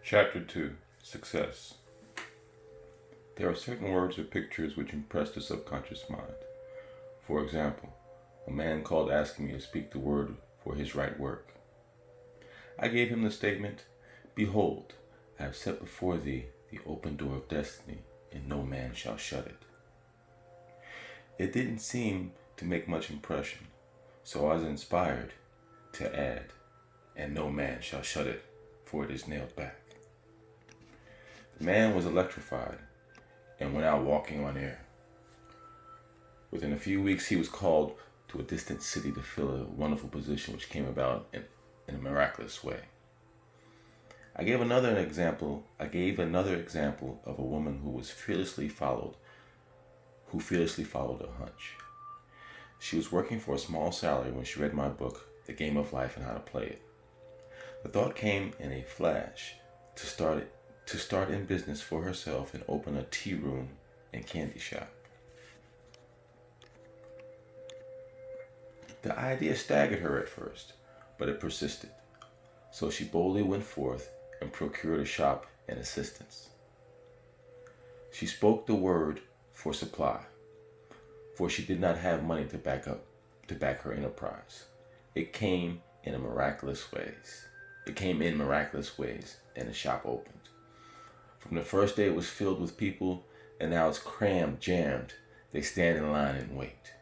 Chapter 2 Success. There are certain words or pictures which impress the subconscious mind. For example, a man called asking me to speak the word for his right work. I gave him the statement, "Behold, I have set before thee the open door of destiny, and no man shall shut it." It didn't seem to make much impression, so I was inspired to add, "And no man shall shut it, for it is nailed back." The man was electrified and went out walking on air. Within a few weeks, he was called to a distant city to fill a wonderful position which came about in a miraculous way. I gave another example of a woman who fearlessly followed a hunch. She was working for a small salary when she read my book, The Game of Life and How to Play It. The thought came in a flash to start in business for herself and open a tea room and candy shop. The idea staggered her at first, but it persisted. So she boldly went forth and procured a shop and assistants. She spoke the word for supply, for she did not have money to back her enterprise. It came in miraculous ways, and the shop opened. From the first day, it was filled with people, and now it's jammed. They stand in line and wait.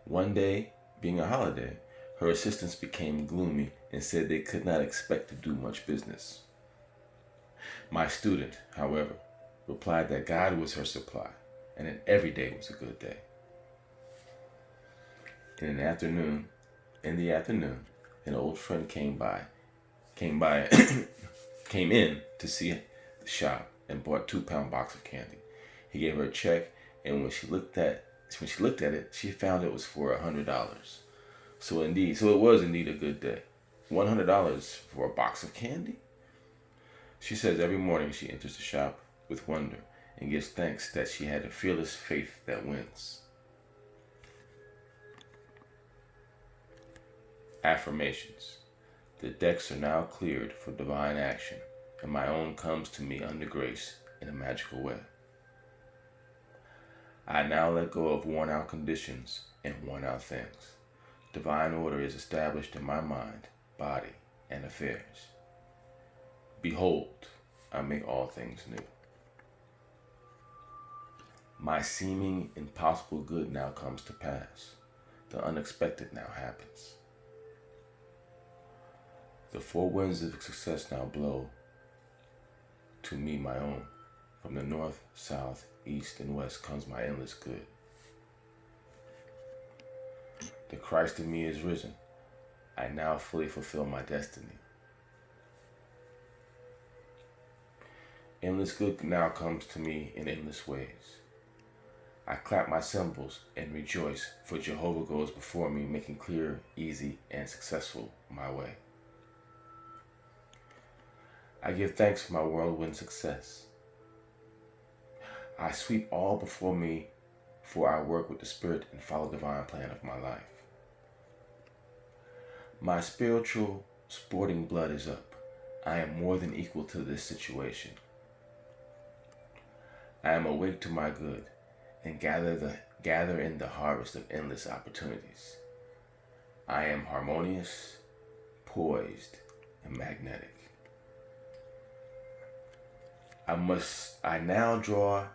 One day, being a holiday, her assistants became gloomy and said they could not expect to do much business. My student, however, replied that God was her supply, and that every day was a good day. In the afternoon, an old friend came in to see the shop and bought a 2-pound box of candy. He gave her a check, and when she looked at it, she found it was for $100. So it was indeed a good day. $100 for a box of candy? She says every morning she enters the shop with wonder and gives thanks that she had a fearless faith that wins. Affirmations. The decks are now cleared for divine action, and my own comes to me under grace in a magical way. I now let go of worn-out conditions and worn-out things. Divine order is established in my mind, body, and affairs. Behold, I make all things new. My seeming impossible good now comes to pass. The unexpected now happens. The 4 winds of success now blow to me my own. From the north, south, east, and west comes my endless good. The Christ in me is risen. I now fully fulfill my destiny. Endless good now comes to me in endless ways. I clap my cymbals and rejoice, for Jehovah goes before me, making clear, easy, and successful my way. I give thanks for my whirlwind success. I sweep all before me, for I work with the Spirit and follow the divine plan of my life. My spiritual sporting blood is up. I am more than equal to this situation. I am awake to my good and gather in the harvest of endless opportunities. I am harmonious, poised, and magnetic. I now draw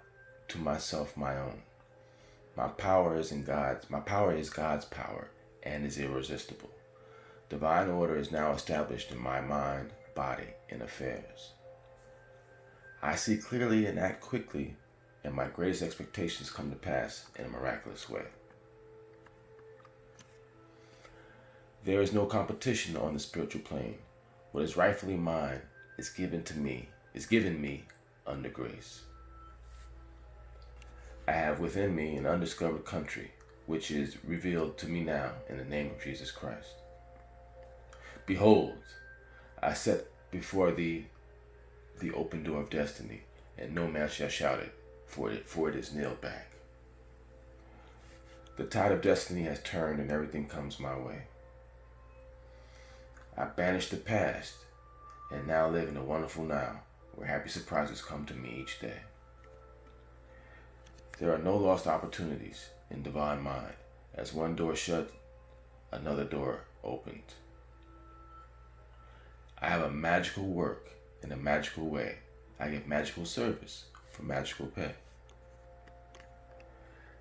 to myself my own. My power is God's power and is irresistible. Divine order is now established in my mind, body, and affairs. I see clearly and act quickly, and my greatest expectations come to pass in a miraculous way. There is no competition on the spiritual plane. What is rightfully mine is given me under grace. I have within me an undiscovered country, which is revealed to me now in the name of Jesus Christ. Behold, I set before thee the open door of destiny, and no man shall shout it, for it is nailed back. The tide of destiny has turned, and everything comes my way. I banish the past and now live in a wonderful now, where happy surprises come to me each day. There are no lost opportunities in divine mind. As one door shut, another door opened. I have a magical work in a magical way. I give magical service for magical pay.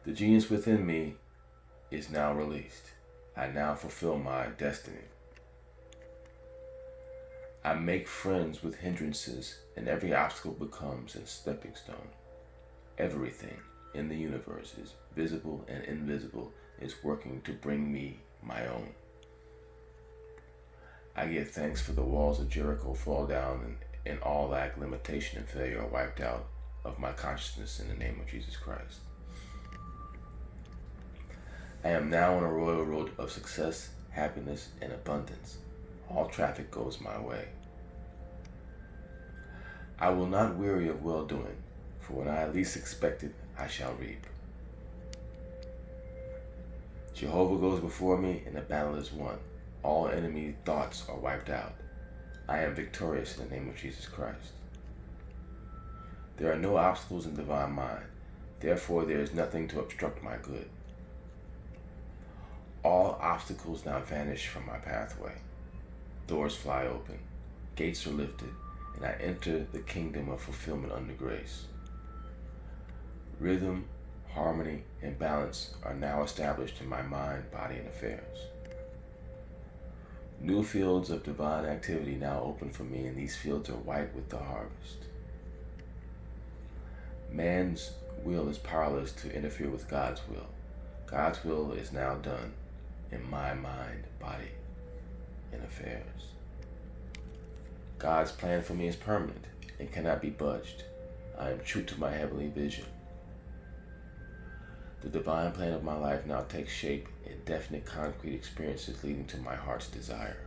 The genius within me is now released. I now fulfill my destiny. I make friends with hindrances, and every obstacle becomes a stepping stone. Everything in the universe is visible and invisible is working to bring me my own. I give thanks for the walls of Jericho fall down and all lack, limitation, and failure are wiped out of my consciousness in the name of Jesus Christ. I am now on a royal road of success, happiness, and abundance. All traffic goes my way. I will not weary of well-doing, for when I least expect it, I shall reap. Jehovah goes before me, and the battle is won. All enemy thoughts are wiped out. I am victorious in the name of Jesus Christ. There are no obstacles in divine mind. Therefore, there is nothing to obstruct my good. All obstacles now vanish from my pathway. Doors fly open. Gates are lifted, and I enter the kingdom of fulfillment under grace. Rhythm, harmony, and balance are now established in my mind, body, and affairs. New fields of divine activity now open for me, and these fields are white with the harvest. Man's will is powerless to interfere with God's will. God's will is now done in my mind, body, and affairs. God's plan for me is permanent and cannot be budged. I am true to my heavenly vision. The divine plan of my life now takes shape in definite concrete experiences leading to my heart's desire.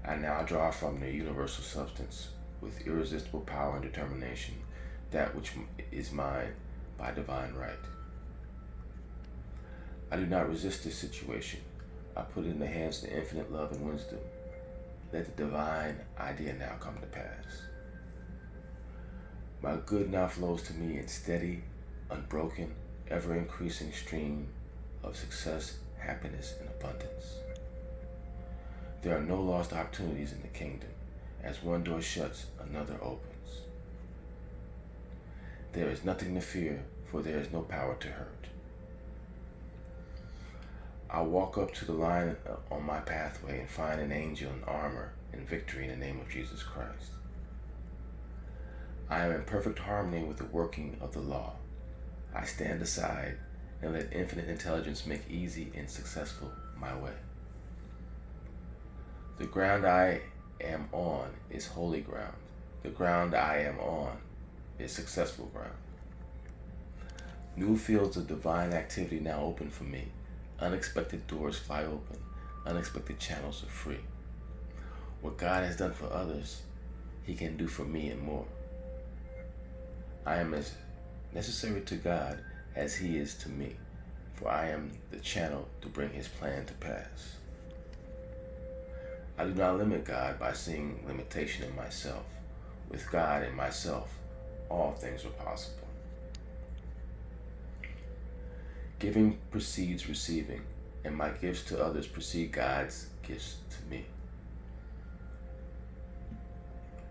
I now draw from the universal substance with irresistible power and determination that which is mine by divine right. I do not resist this situation. I put it in the hands of the infinite love and wisdom. Let the divine idea now come to pass. My good now flows to me in steady, unbroken, ever-increasing stream of success, happiness, and abundance. There are no lost opportunities in the kingdom. As one door shuts, another opens. There is nothing to fear, for there is no power to hurt. I walk up to the line on my pathway and find an angel in armor and victory in the name of Jesus Christ. I am in perfect harmony with the working of the law. I stand aside and let infinite intelligence make easy and successful my way. The ground I am on is holy ground. The ground I am on is successful ground. New fields of divine activity now open for me. Unexpected doors fly open. Unexpected channels are free. What God has done for others, He can do for me and more. I am as necessary to God as He is to me, for I am the channel to bring His plan to pass. I do not limit God by seeing limitation in myself. With God and myself, all things are possible. Giving precedes receiving, and my gifts to others precede God's gifts to me.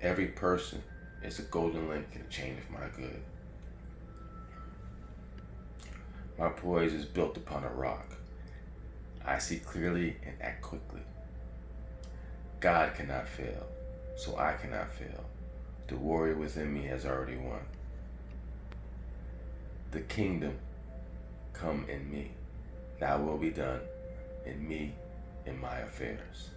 Every person is a golden link in the chain of my good. My poise is built upon a rock. I see clearly and act quickly. God cannot fail, so I cannot fail. The warrior within me has already won. The kingdom come in me. Thy will be done in me, in my affairs.